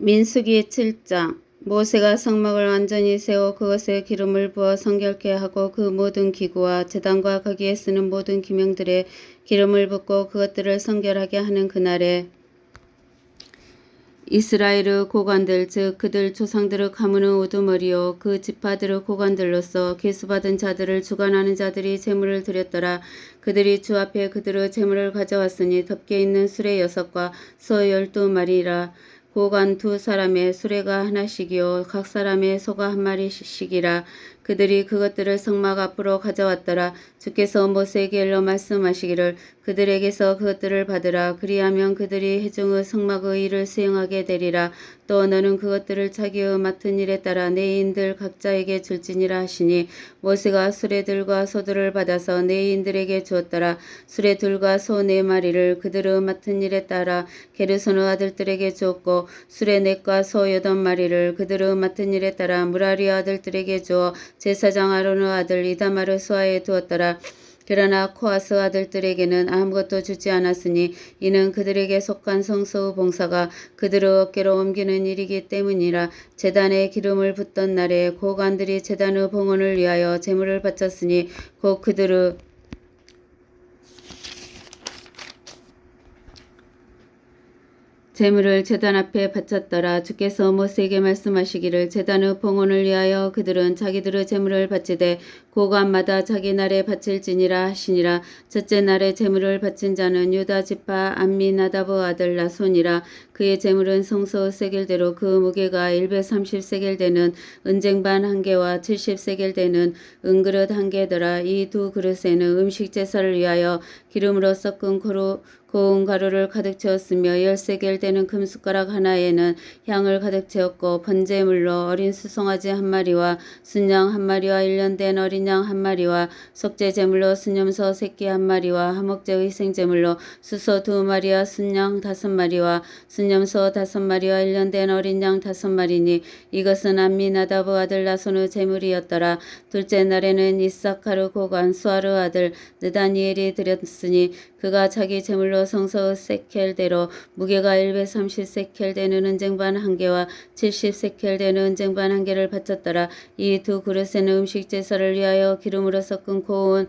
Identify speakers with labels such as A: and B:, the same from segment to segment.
A: 민수기 7장. 모세가 성막을 완전히 세워 그것에 기름을 부어 성결케 하고 그 모든 기구와 제단과 거기에 쓰는 모든 기명들에 기름을 붓고 그것들을 성결하게 하는 그날에 이스라엘의 고관들 즉 그들 조상들의 가문의 우두머리요 그 지파들의 고관들로서 계수받은 자들을 주관하는 자들이 제물을 드렸더라. 그들이 주 앞에 그들의 제물을 가져왔으니 덮개 있는 수레 6과 소 12마리라. 고관 2사람의 수레가 하나씩이요 각 사람의 소가 1마리씩이라. 그들이 그것들을 성막 앞으로 가져왔더라. 주께서 모세에게 일러 말씀하시기를 그들에게서 그것들을 받으라. 그리하면 그들이 회중의 성막의 일을 수행하게 되리라. 또 너는 그것들을 자기의 맡은 일에 따라 내인들 각자에게 줄지니라 하시니 모세가 수레들과 소들을 받아서 내인들에게 주었더라. 수레들과 소 4마리를 그들의 맡은 일에 따라 게르손의 아들들에게 주었고 수레 4과 소 8마리를 그들의 맡은 일에 따라 무라리 아들들에게 주어 제사장 아론의 아들 이다말의 수하에 두었더라. 그러나 코아스 아들들에게는 아무것도 주지 않았으니 이는 그들에게 속한 성소의 봉사가 그들의 어깨로 옮기는 일이기 때문이라. 제단에 기름을 붓던 날에 고관들이 제단의 봉헌을 위하여 제물을 바쳤으니 곧 그들의 제물을 제단 앞에 바쳤더라. 주께서 모세에게 말씀하시기를 제단의 봉헌을 위하여 그들은 자기들의 제물을 바치되 고관마다 자기 날에 바칠지니라 하시니라. 첫째 날에 제물을 바친 자는 유다 지파 암미나답의 아들 나손이라. 그의 제물은 성소 세겔대로 그 무게가 130세겔 되는 은쟁반 1개와 70세겔 되는 은그릇 1개더라. 이 2그릇에는 음식 제사를 위하여 기름으로 섞은 고운 가루를 가득 채웠으며 10세겔 되는 금숟가락 하나에는 향을 가득 채웠고 번제물로 어린 수송아지 1마리와 순양 1마리와 1년 된 어린 양 1마리와 속죄제물로 순염소 새끼 1마리와 화목제 희생제물로 수소 2마리와 순양 5마리와 순염소 5마리와 1년 된 어린 양 5마리니 이것은 암미나답의 아들 나손의 제물이었더라. 둘째 날에는 이사카르 고관 수아르 아들 느다니엘이 드렸으니 그가 자기 제물로 성소의 세켈대로 무게가 130세켈 되는 은쟁반 1개와 70세켈 되는 은쟁반 1개를 바쳤더라. 이 2그릇에는 음식 제사를 위하여 기름으로 섞은 고운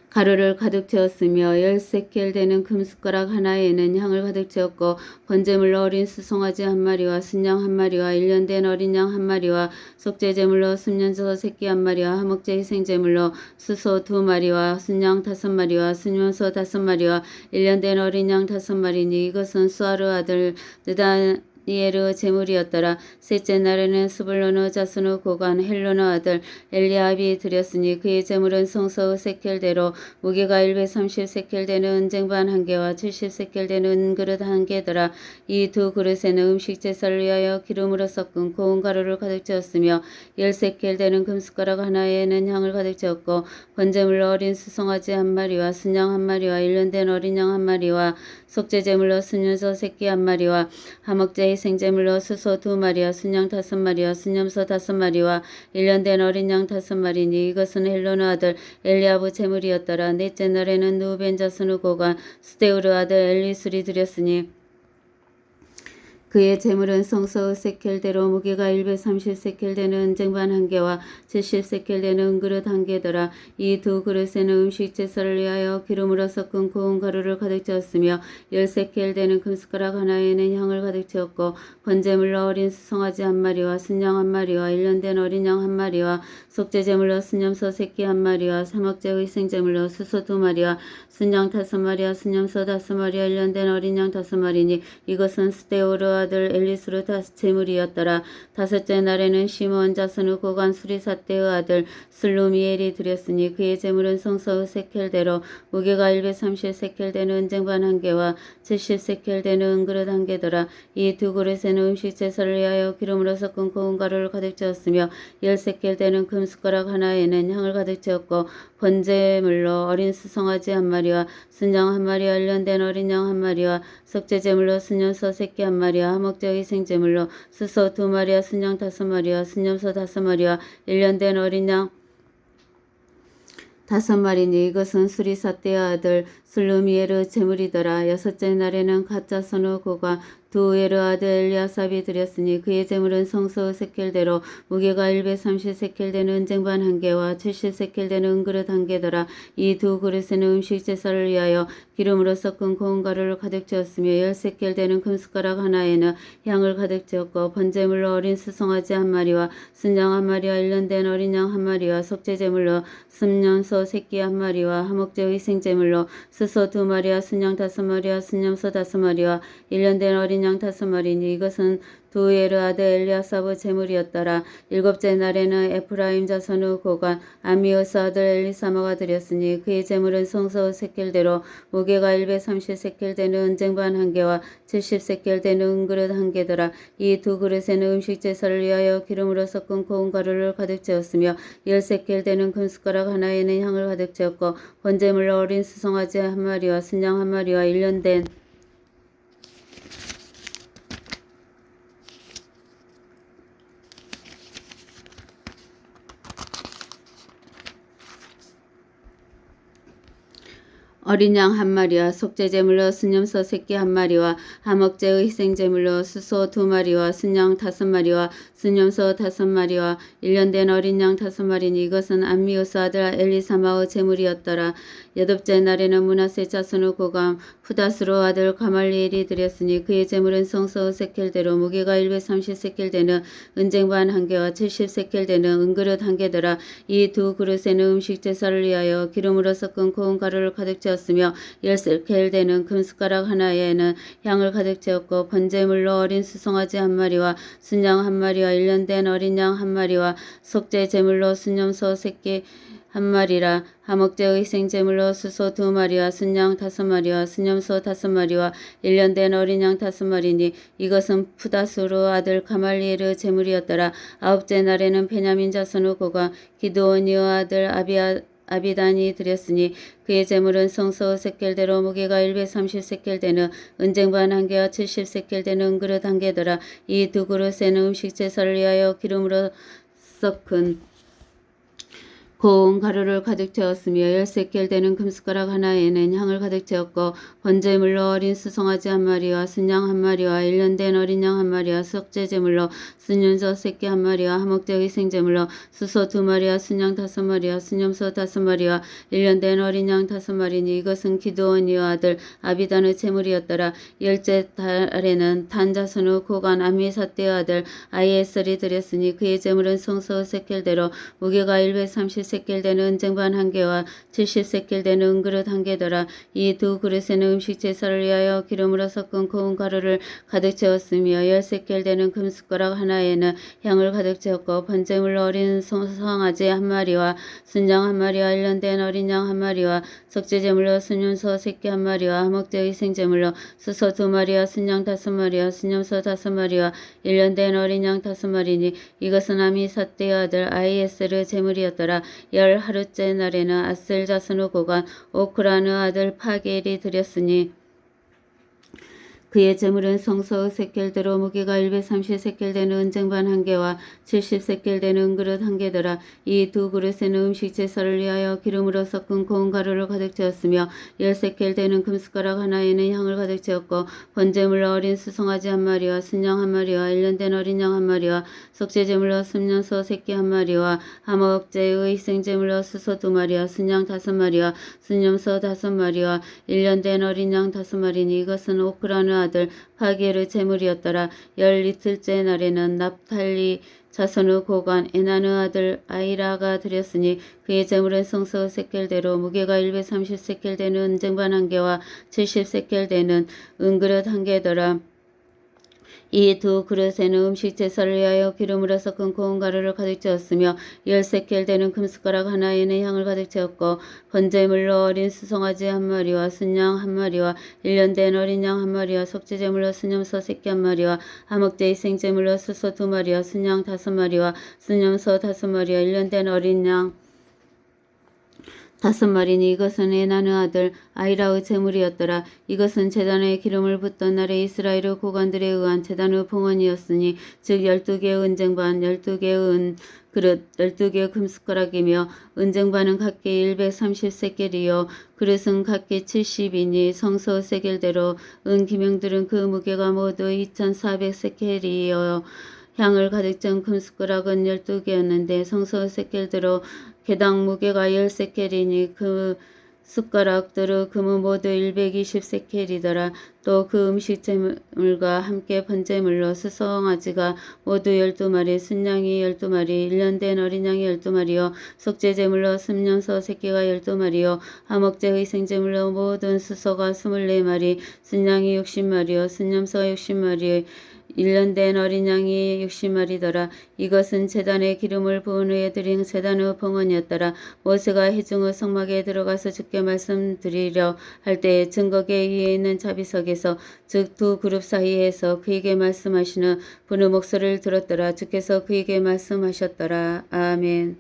A: 가루를 가득 채웠으며 10세켈 되는 금숟가락 하나에는 향을 가득 채웠고 번제물로 어린 수송아지 1마리와 순양 1마리와 1년 된 어린 양 1마리와 속죄제물로 순년소 새끼 1마리와 화목제 희생제물로 수소 2마리와 순양 5마리와 순염소 5마리와 1년 된 어린 양 5마리니 이것은 수아르 아들 느다니엘의 제물이었더라. 셋째 날에는 스불론의 자손의 고관 헬론의 아들 엘리압이 드렸으니 그의 제물은 성소의 세켈대로 무게가 130세켈 되는 은쟁반 1개와 70세켈 되는 은그릇 1개더라. 이 2그릇에는 음식 제사를 위하여 기름으로 섞은 고운 가루를 가득 채웠으며 10세켈 되는 금숟가락 하나에는 향을 가득 채웠고 번제물로 어린 수송아지 1마리와 순양 1마리와 1년 된 어린 양 1마리와 속죄제물로 순년소 새끼 1마리와 화목제 희생제물로 수소 2마리와 순양 5마리와 순염소 5마리와 1년 된 어린 양 5마리니 이것은 헬론의 아들 엘리압의 제물이었더라. 넷째 날에는 누벤 자손의 고관 스데우르 아들 엘리술이 드렸으니 그의 제물은 성소의 세켈대로 무게가 130세켈 되는 은쟁반 1개와 70세켈 되는 은그릇 1개더라. 이 2그릇에는 음식 제사를 위하여 기름으로 섞은 고운 가루를 가득 채웠으며 10세켈 되는 금숟가락 하나에는 향을 가득 채웠고 번제물로 어린 수송아지 1마리와 순양 1마리와 1년 된 어린 양 1마리와 속죄제물로 순염소 새끼 1마리와 화목제 희생제물로 수소 2마리와 순양 5마리와 순염소 5마리와 1년 된 어린 양 5마리니 이것은 스데오르 아들 엘리수르 제물이었더라. 다섯째 날에는 시므온 자손의 고관 수리사떼의 아들 슬루미엘이 드렸으니 그의 제물은 성소의 세켈대로 무게가 130세켈 되는 은쟁반 1개와 70세켈 되는 은그릇 1개더라. 이 2그릇에는 음식 제사를 위하여 기름으로 섞은 고운 가루를 가득 채웠으며 10세켈 되는 금숟가락 하나에는 향을 가득 채웠고 번제물로 어린 수송아지 1마리와 순양 1마리와 1년 된 어린 양 1마리와 속죄제물로 순년소 새끼 1마리와 화목제 희생제물로 수소 2마리와 순양 5마리와 순염소 5마리와 1년 된 어린 양 5마리니 이것은 수리사떼의 아들 슬루미엘의 제물이더라. 여섯째 날에는 갓 자손의 고관 두에르 아들 엘리아삽이 드렸으니 그의 제물은 성소 세켈대로 무게가 130세켈 되는 은쟁반 한 개와 70세켈 되는 은그릇 한 개더라. 이 두 그릇에는 음식 제사를 위하여 기름으로 섞은 고운 가루를 가득 채웠으며 10세켈 되는 금숟가락 하나에는 향을 가득 채웠고 번제물로 어린 수송아지 한 마리와 순양 한 마리와 1년 된 어린 양 한 마리와 속죄제물로 순염소 새끼 한 마리와 화목제 희생제물로 스소 2마리와 순양 5마리와 순염소 5마리와 1년 된 어린 양 5마리니 이것은 두에르 아들 엘리아사브 제물이었더라. 일곱째 날에는 에프라임 자손의 고관 아미우스 아들 엘리사마가 드렸으니 그의 제물은 성소 세켈대로 무게가 130세켈 되는 은쟁반 한 개와 70세켈 되는 은그릇 한 개더라. 이 두 그릇에는 음식 제사를 위하여 기름으로 섞은 고운 가루를 가득 채웠으며 10세켈 되는 금숟가락 하나에는 향을 가득 채웠고 번제물로 어린 수송아지 한 마리와 순양 한 마리와 1년 된 어린 양 한 마리와 속죄제물로 순염소 새끼 한 마리와 화목제의 희생제물로 수소 2마리와 순양 5마리와 순염소 5마리와 1년 된 어린 양 5마리니 이것은 암미우스 아들 엘리사마의 제물이었더라. 여덟째 날에는 므낫세 자손의 고감 푸다스로 아들 가말리엘이 드렸으니 그의 제물은 성소 세켈대로 무게가 130세켈 되는 은쟁반 한 개와 70세켈 되는 은그릇 한 개더라. 이 두 그릇에는 음식 제사를 위하여 기름으로 섞은 고운 가루를 가득 채웠으며 10세켈 되는 금숟가락 하나에는 향을 가득 채웠고 번제물로 어린 수송아지 한 마리와 순양 한 마리와 1년 된 어린 양 한 마리와 속죄 제물로 순염소 새끼 한 마리라. 화목제의 희생제물로 수소 2마리와 순양 5마리와 순염소 5마리와 1년 된 어린 양 5마리니 이것은 푸다스로 아들 가말리엘의 제물이었더라. 아홉째 날에는 베냐민 자손의 고관 기드온이의 아들 아비단이 드렸으니 그의 제물은 성소 세켈대로 무게가 130세켈 되는 은쟁반 한 개와 70세켈 되는 은그릇 한 개더라. 이 두 그릇에는 음식 제사를 위하여 기름으로 섞은 고운 가루를 가득 채웠으며 10세켈 되는 금숟가락 하나에는 향을 가득 채웠고 번제물로 어린 수송아지 한 마리와 순양 한 마리와 1년 된 어린 양 한 마리와 속죄제물로 순염소 새끼 한 마리와 화목제 희생제물로 수소 2마리와 순양 5마리와 순염소 5마리와 1년 된 어린 양 5마리니 이것은 기드온이의 아들 아비단의 제물이었더라. 열째 달에는 단 자손의 고관 아미사떼의 아들 아이에셀이 드렸으니 그의 제물은 성소 세켈대로 무게가 130세켈 되는 은쟁반 한 개와 70세켈 되는 은그릇 한 개더라. 이 두 그릇에는 음식 제사를 위하여 기름으로 섞은 고운 가루를 가득 채웠으며 10세켈 되는 금숟가락 하나에는 향을 가득 채웠고 번제물로 어린 송아지 한 마리와 순양 한 마리와 1년 된 어린 양 한 마리와 속죄제물로 순염소 새끼 한 마리와 화목제 희생제물로 수소 2마리와 순양 5마리와 순염소 5마리와 1년 된 어린 양 5마리니 이것은 아미사떼의 아들 아이에셀의 제물이었더라. 열 하루째 날에는 아셀 자손의 고관 오크라는 아들 파겔이 드렸으니 그의 제물은 성소의 세켈대로 무게가 130세켈 되는 은쟁반 한 개와 70세켈 되는 은그릇 한 개더라. 이 두 그릇에는 음식 제사를 위하여 기름으로 섞은 고운 가루를 가득 채웠으며 10세켈 되는 금숟가락 하나에는 향을 가득 채웠고 번제물로 어린 수송아지 한 마리와 순양 한 마리와 1년 된 어린 양 한 마리와 속죄제물로 순염소 새끼 한 마리와 화목제의 희생제물로 수소 2마리와 순양 5마리와 순염소 5마리와 1년 된 어린 양 5마리니 이것은 오크라는 아들 파겔의 제물이었더라. 열 이틀째 날에는 납탈리 자손의 고관 에나의 아들 아이라가 드렸으니 그의 제물은 성소 세켈대로 무게가 130세켈 되는 은쟁반 한 개와 70세켈 되는 은그릇 한 개더라. 이 두 그릇에는 음식 제사를 위하여 기름으로 섞은 고운 가루를 가득 채웠으며 10세켈 되는 금숟가락 하나에는 향을 가득 채웠고 번제물로 어린 수송아지 한 마리와 순양 한 마리와 1년 된 어린 양 한 마리와 속죄제물로 순염소 새끼 한 마리와 화목제 희생제물로 수소 2마리와 순양 5마리와 순염소 5마리와 1년 된 어린 양 5마리니 이것은 에나느 아들 아이라의 제물이었더라. 이것은 제단에 기름을 붓던 날에 이스라엘의 고관들에 의한 제단의 봉헌이었으니 즉 12개의 은쟁반 12개의 은그릇 12개의 금숟가락이며 은쟁반은 각기 130세겔이요 그릇은 각기 70이니 성소 세겔대로 은기명들은 그 무게가 모두 2400세겔이요 향을 가득 짠 금숟가락은 12개였는데 성소 세겔대로 개당 무게가 10세켈이니 그 숟가락들의 금은 모두 120세켈이더라. 또 그 음식 재물과 함께 번제물로 수송아지가 모두 12마리, 순양이 12마리, 1년 된 어린 양이 12마리요, 속죄 제물로 순염소 새끼가 12마리요, 화목제 희생제물로 모든 수소가 24마리, 순양이 60마리요, 순염소가 60마리, 1년 된 어린 양이 60마리더라. 이것은 제단에 기름을 부은 후에 드린 제단의 봉헌이었더라. 모세가 회중의 성막에 들어가서 주께 말씀드리려 할 때에 증거계 위에 있는 자비석에서 즉 두 그룹 사이에서 그에게 말씀하시는 분의 목소리를 들었더라. 주께서 그에게 말씀하셨더라. 아멘.